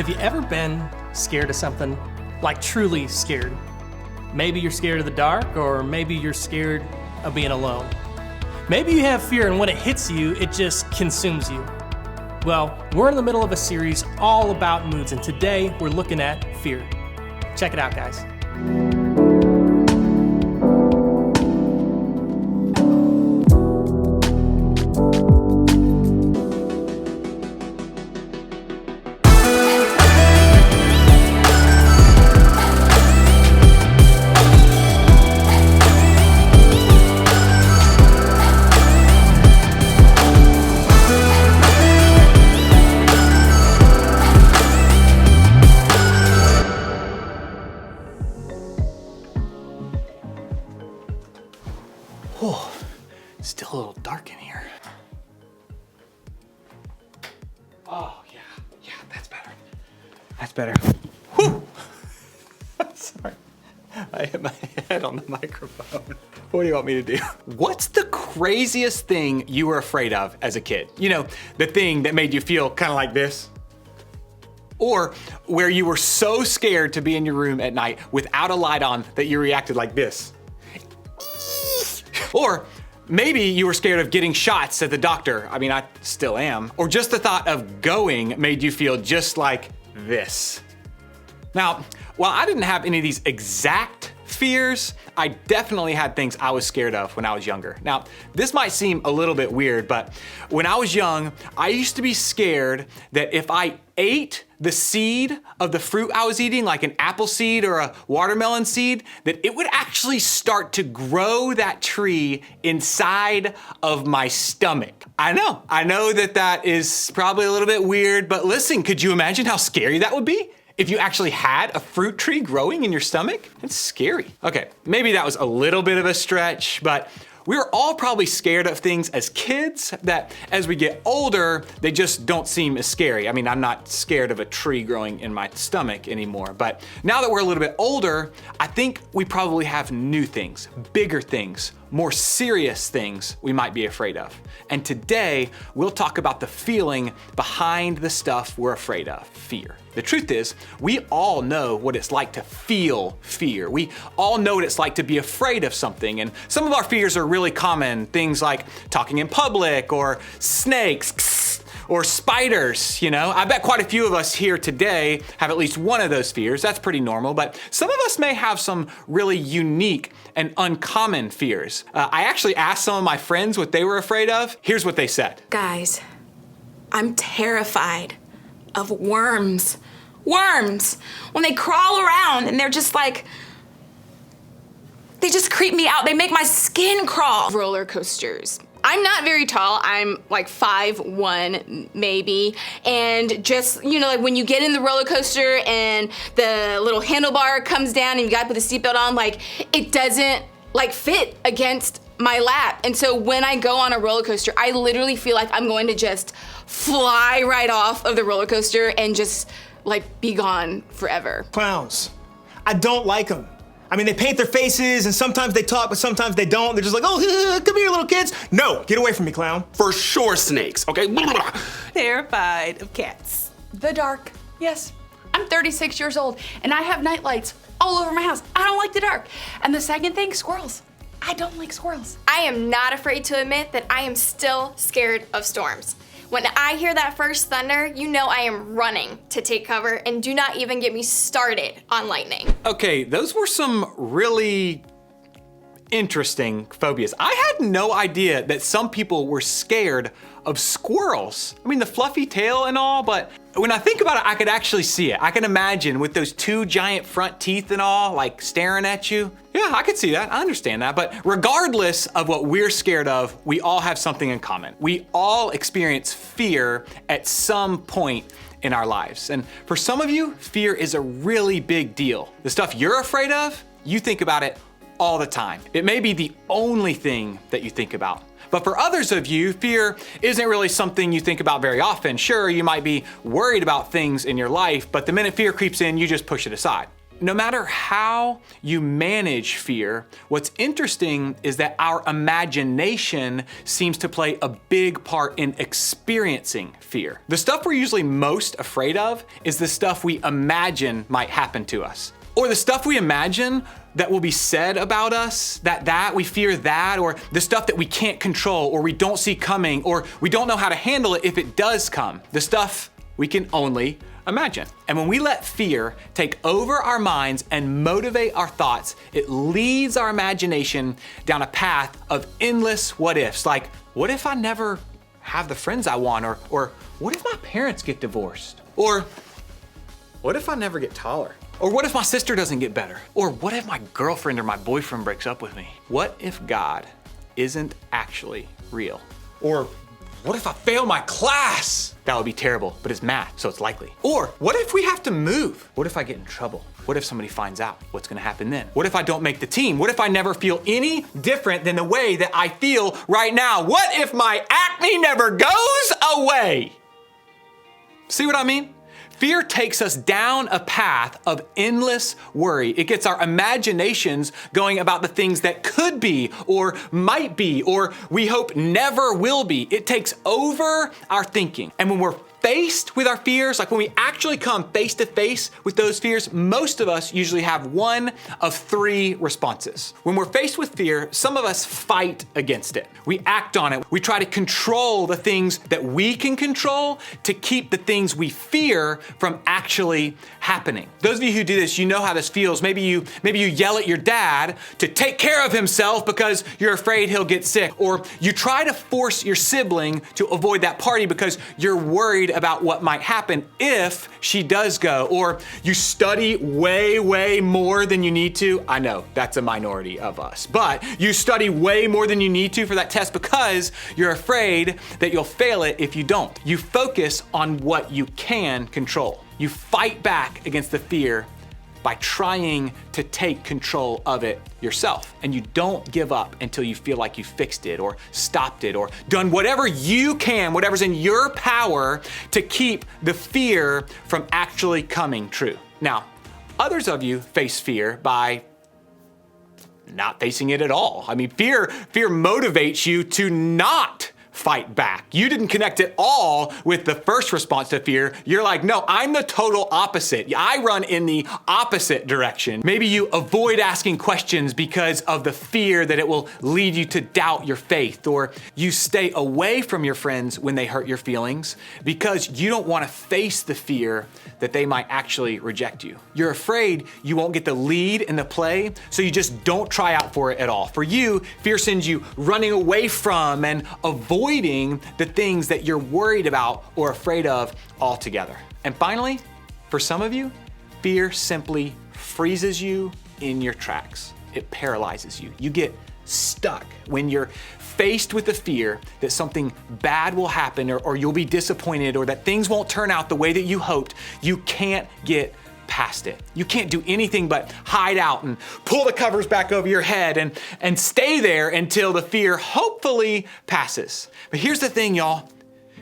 Have you ever been scared of something? Like truly scared? Maybe you're scared of the dark, or maybe you're scared of being alone. Maybe you have fear and when it hits you, it just consumes you. Well, we're in the middle of a series all about moods, and today we're looking at fear. Check it out, guys. Oh, still a little dark in here. Oh, yeah, that's better. That's better. Whew! Sorry, I hit my head on the microphone. What do you want me to do? What's the craziest thing you were afraid of as a kid? You know, the thing that made you feel kind of like this? Or where you were so scared to be in your room at night without a light on that you reacted like this? Or maybe you were scared of getting shots at the doctor. I mean, I still am. Or just the thought of going made you feel just like this. Now, while I didn't have any of these exact fears, I definitely had things I was scared of when I was younger. Now, this might seem a little bit weird, but when I was young, I used to be scared that if I ate the seed of the fruit I was eating, like an apple seed or a watermelon seed, that it would actually start to grow that tree inside of my stomach. I know that is probably a little bit weird, but listen, could you imagine how scary that would be? If you actually had a fruit tree growing in your stomach? It's scary. Okay, maybe that was a little bit of a stretch, but we were all probably scared of things as kids that as we get older, they just don't seem as scary. I mean, I'm not scared of a tree growing in my stomach anymore, but now that we're a little bit older, I think we probably have new things, bigger things, more serious things we might be afraid of. And today, we'll talk about the feeling behind the stuff we're afraid of, fear. The truth is, we all know what it's like to feel fear. We all know what it's like to be afraid of something, and some of our fears are really common, things like talking in public, or snakes, or spiders, you know? I bet quite a few of us here today have at least one of those fears. That's pretty normal, but some of us may have some really unique and uncommon fears. I actually asked some of my friends what they were afraid of. Here's what they said. Guys, I'm terrified of worms. Worms! When they crawl around and they're just like, they just creep me out. They make my skin crawl. Roller coasters. I'm not very tall. I'm like 5'1" maybe. And just, you know, like when you get in the roller coaster and the little handlebar comes down and you gotta put the seatbelt on, like it doesn't like fit against my lap. And so when I go on a roller coaster, I literally feel like I'm going to just fly right off of the roller coaster and just like be gone forever. Clowns. I don't like them. I mean, they paint their faces and sometimes they talk, but sometimes they don't. They're just like, oh, come here, little kids. No, get away from me, clown. For sure, snakes, okay? Terrified of cats. The dark, yes. I'm 36 years old and I have night lights all over my house. I don't like the dark. And the second thing, squirrels. I don't like squirrels. I am not afraid to admit that I am still scared of storms. When I hear that first thunder, you know I am running to take cover, and do not even get me started on lightning. Okay, those were some really interesting phobias. I had no idea that some people were scared of squirrels. I mean, the fluffy tail and all, but when I think about it, I could actually see it. I can imagine with those two giant front teeth and all, like staring at you. Yeah, I could see that, I understand that. But regardless of what we're scared of, we all have something in common. We all experience fear at some point in our lives. And for some of you, fear is a really big deal. The stuff you're afraid of, you think about it all the time. It may be the only thing that you think about. But for others of you, fear isn't really something you think about very often. Sure, you might be worried about things in your life, but the minute fear creeps in, you just push it aside. no matter how you manage fear, what's interesting is that our imagination seems to play a big part in experiencing fear. The stuff we're usually most afraid of is the stuff we imagine might happen to us. Or the stuff we imagine that will be said about us, that we fear that, or the stuff that we can't control, or we don't see coming, or we don't know how to handle it if it does come. The stuff we can only imagine. And when we let fear take over our minds and motivate our thoughts, it leads our imagination down a path of endless what ifs. Like, what if I never have the friends I want? Or what if my parents get divorced? Or what if I never get taller? Or what if my sister doesn't get better? Or what if my girlfriend or my boyfriend breaks up with me? What if God isn't actually real? Or what if I fail my class? That would be terrible, but it's math, so it's likely. Or what if we have to move? What if I get in trouble? What if somebody finds out? What's gonna happen then? What if I don't make the team? What if I never feel any different than the way that I feel right now? What if my acne never goes away? See what I mean? Fear takes us down a path of endless worry. It gets our imaginations going about the things that could be or might be or we hope never will be. It takes over our thinking. And when we're faced with our fears, like when we actually come face to face with those fears, most of us usually have one of three responses. When we're faced with fear, some of us fight against it. We act on it. We try to control the things that we can control to keep the things we fear from actually happening. Those of you who do this, you know how this feels. Maybe you yell at your dad to take care of himself because you're afraid he'll get sick. Or you try to force your sibling to avoid that party because you're worried about what might happen if she does go. Or you study way more than you need to. I know that's a minority of us, but you study way more than you need to for that test because you're afraid that you'll fail it if you don't. You focus on what you can control. You fight back against the fear by trying to take control of it yourself. And you don't give up until you feel like you fixed it or stopped it or done whatever you can, whatever's in your power to keep the fear from actually coming true. Now, others of you face fear by not facing it at all. I mean, fear motivates you to not fight back. You didn't connect at all with the first response to fear. You're like, no, I'm the total opposite. I run in the opposite direction. Maybe you avoid asking questions because of the fear that it will lead you to doubt your faith, or you stay away from your friends when they hurt your feelings because you don't want to face the fear that they might actually reject you. You're afraid you won't get the lead in the play, so you just don't try out for it at all. For you, fear sends you running away from and avoiding the things that you're worried about or afraid of altogether. And finally, for some of you, fear simply freezes you in your tracks. It paralyzes you. You get stuck when you're faced with the fear that something bad will happen or you'll be disappointed or that things won't turn out the way that you hoped. You can't get past it. You can't do anything but hide out and pull the covers back over your head and stay there until the fear hopefully passes. But here's the thing, y'all.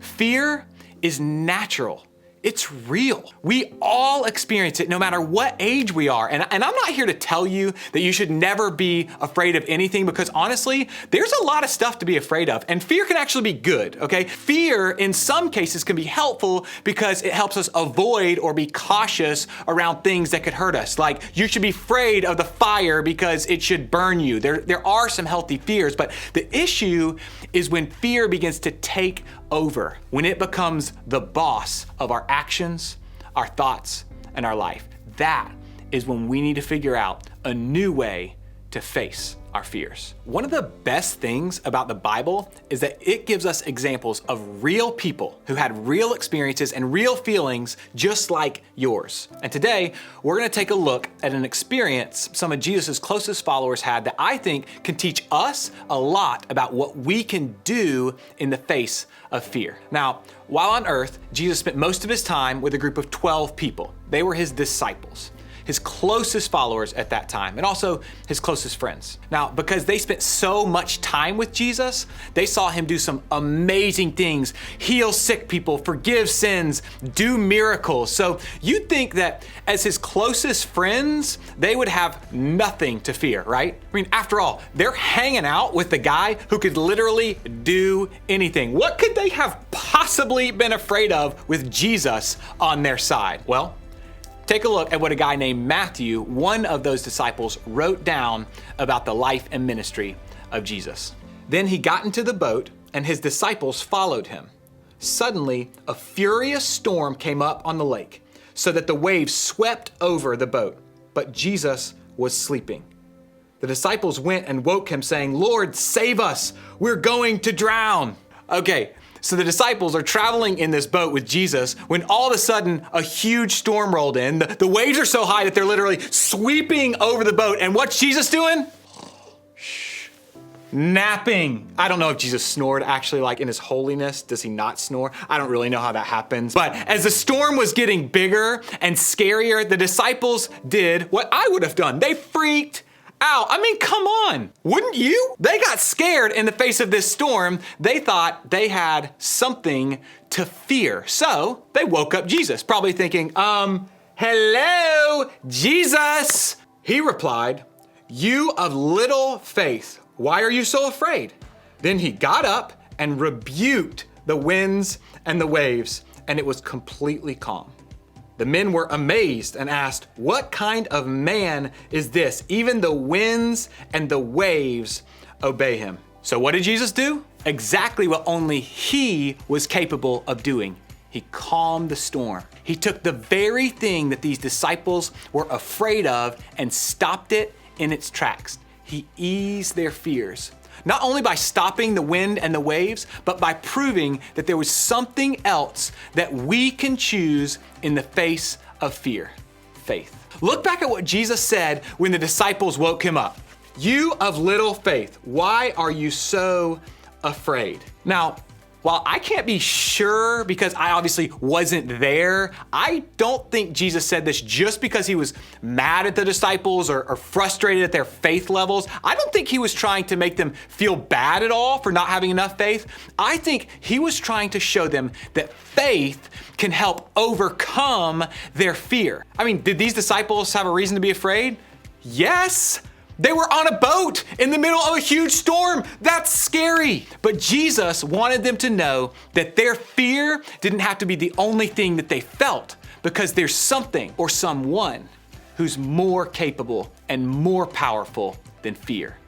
Fear is natural. It's real. We all experience it no matter what age we are. And I'm not here to tell you that you should never be afraid of anything because honestly, there's a lot of stuff to be afraid of. And fear can actually be good, okay? Fear in some cases can be helpful because it helps us avoid or be cautious around things that could hurt us. Like you should be afraid of the fire because it should burn you. There are some healthy fears, but the issue is when fear begins to take over, when it becomes the boss of our actions, our thoughts, and our life. That is when we need to figure out a new way to face our fears. One of the best things about the Bible is that it gives us examples of real people who had real experiences and real feelings just like yours. And today, we're gonna take a look at an experience some of Jesus' closest followers had that I think can teach us a lot about what we can do in the face of fear. Now, while on earth, Jesus spent most of his time with a group of 12 people. They were his disciples. his closest followers at that time, and also his closest friends. Now, because they spent so much time with Jesus, they saw him do some amazing things, heal sick people, forgive sins, do miracles. So you'd think that as his closest friends, they would have nothing to fear, right? I mean, after all, they're hanging out with the guy who could literally do anything. What could they have possibly been afraid of with Jesus on their side? Well, take a look at what a guy named Matthew, one of those disciples, wrote down about the life and ministry of Jesus. Then he got into the boat and his disciples followed him. Suddenly, a furious storm came up on the lake, so that the waves swept over the boat, but Jesus was sleeping. The disciples went and woke him, saying, "Lord, save us, we're going to drown." Okay, so the disciples are traveling in this boat with Jesus when all of a sudden a huge storm rolled in. The waves are so high that they're literally sweeping over the boat. And what's Jesus doing? Napping. I don't know if Jesus snored actually, like in his holiness. Does he not snore? I don't really know how that happens. But as the storm was getting bigger and scarier, the disciples did what I would have done. They freaked out. I mean, come on. Wouldn't you? They got scared in the face of this storm. They thought they had something to fear. So they woke up Jesus, probably thinking, hello, Jesus. He replied, "You of little faith, why are you so afraid?" Then he got up and rebuked the winds and the waves, and it was completely calm. The men were amazed and asked, "What kind of man is this? Even the winds and the waves obey him." So what did Jesus do? Exactly what only he was capable of doing. He calmed the storm. He took the very thing that these disciples were afraid of and stopped it in its tracks. He eased their fears, not only by stopping the wind and the waves, but by proving that there was something else that we can choose in the face of fear: faith. Look back at what Jesus said when the disciples woke him up. "You of little faith, why are you so afraid?" Now, while I can't be sure because I obviously wasn't there, I don't think Jesus said this just because he was mad at the disciples or frustrated at their faith levels. I don't think he was trying to make them feel bad at all for not having enough faith. I think he was trying to show them that faith can help overcome their fear. I mean, did these disciples have a reason to be afraid? Yes. They were on a boat in the middle of a huge storm. That's scary. But Jesus wanted them to know that their fear didn't have to be the only thing that they felt, because there's something or someone who's more capable and more powerful than fear,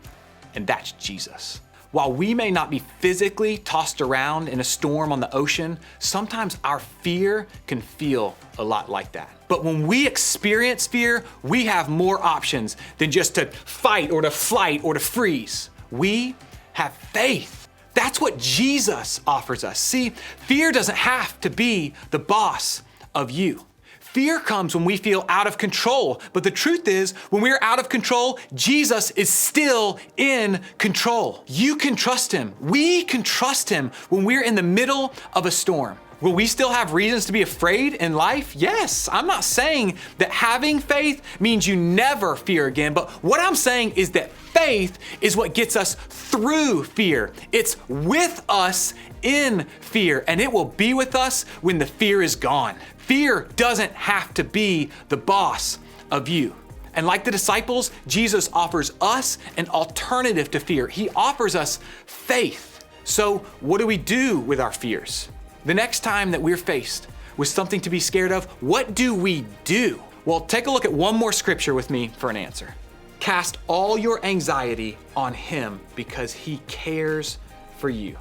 and that's Jesus. While we may not be physically tossed around in a storm on the ocean, sometimes our fear can feel a lot like that. But when we experience fear, we have more options than just to fight or to flight or to freeze. We have faith. That's what Jesus offers us. See, fear doesn't have to be the boss of you. Fear comes when we feel out of control, but the truth is, when we're out of control, Jesus is still in control. You can trust him. We can trust him when we're in the middle of a storm. Will we still have reasons to be afraid in life? Yes. I'm not saying that having faith means you never fear again, but what I'm saying is that faith is what gets us through fear. It's with us in fear, and it will be with us when the fear is gone. Fear doesn't have to be the boss of you. And like the disciples, Jesus offers us an alternative to fear. He offers us faith. So what do we do with our fears? The next time that we're faced with something to be scared of, what do we do? Well, take a look at one more scripture with me for an answer. Cast all your anxiety on him because he cares for you.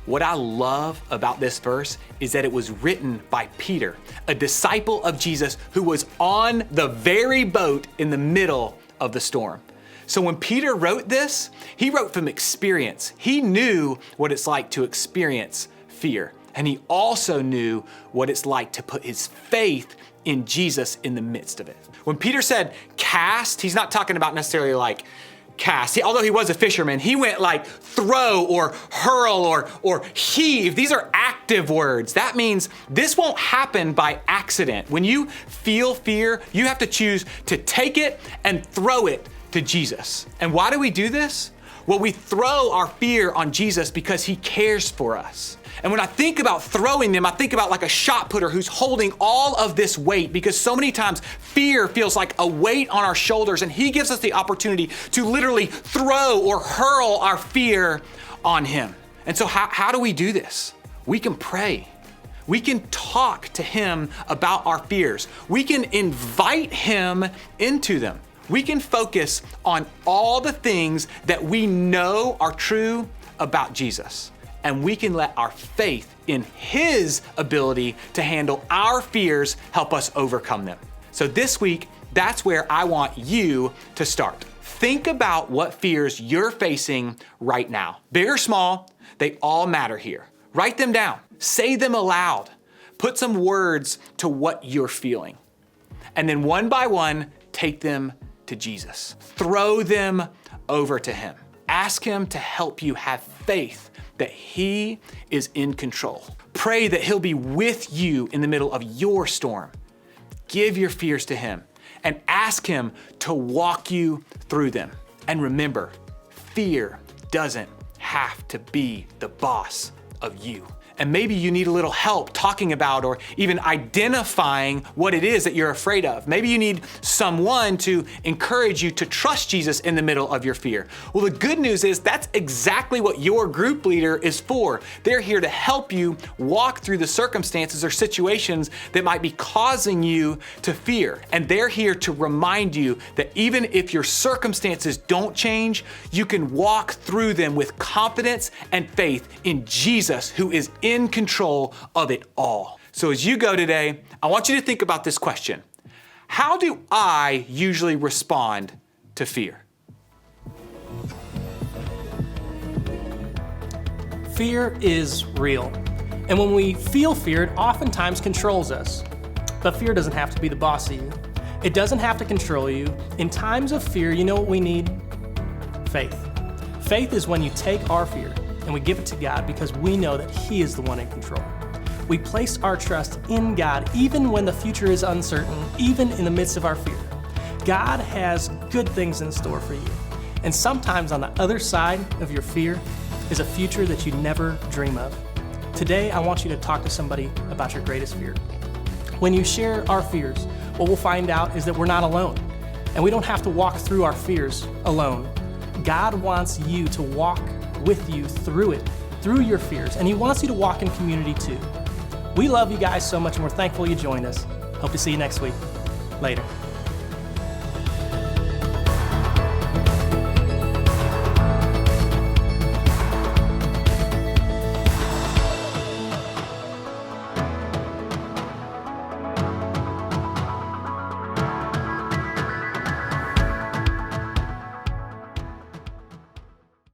What I love about this verse is that it was written by Peter, a disciple of Jesus who was on the very boat in the middle of the storm. So when Peter wrote this, he wrote from experience. He knew what it's like to experience fear. And he also knew what it's like to put his faith in Jesus in the midst of it. When Peter said cast, he's not talking about necessarily like cast. Although he was a fisherman, he went like throw or hurl or heave. These are active active words. That means this won't happen by accident. When you feel fear, you have to choose to take it and throw it to Jesus. And why do we do this? Well, we throw our fear on Jesus because he cares for us. And when I think about throwing them, I think about like a shot putter who's holding all of this weight, because so many times fear feels like a weight on our shoulders, and he gives us the opportunity to literally throw or hurl our fear on him. And so how do we do this? We can pray. We can talk to him about our fears. We can invite him into them. We can focus on all the things that we know are true about Jesus. And we can let our faith in his ability to handle our fears help us overcome them. So this week, that's where I want you to start. Think about what fears you're facing right now. Big or small, they all matter here. Write them down. Say them aloud. Put some words to what you're feeling. And then one by one, take them to Jesus. Throw them over to him. Ask him to help you have faith that he is in control. Pray that he'll be with you in the middle of your storm. Give your fears to him and ask him to walk you through them. And remember, fear doesn't have to be the boss of you. And maybe you need a little help talking about or even identifying what it is that you're afraid of. Maybe you need someone to encourage you to trust Jesus in the middle of your fear. Well, the good news is that's exactly what your group leader is for. They're here to help you walk through the circumstances or situations that might be causing you to fear. And they're here to remind you that even if your circumstances don't change, you can walk through them with confidence and faith in Jesus, who is in control of it all. So as you go today, I want you to think about this question. How do I usually respond to fear? Fear is real. And when we feel fear, it oftentimes controls us. But fear doesn't have to be the boss of you. It doesn't have to control you. In times of fear, you know what we need? Faith. Faith is when you take our fear and we give it to God because we know that he is the one in control. We place our trust in God even when the future is uncertain, even in the midst of our fear. God has good things in store for you. And sometimes on the other side of your fear is a future that you never dream of. Today, I want you to talk to somebody about your greatest fear. When you share our fears, what we'll find out is that we're not alone. And we don't have to walk through our fears alone. God wants you to walk with you through it, through your fears, and he wants you to walk in community too. We love you guys so much, and we're thankful you joined us. Hope to see you next week. Later.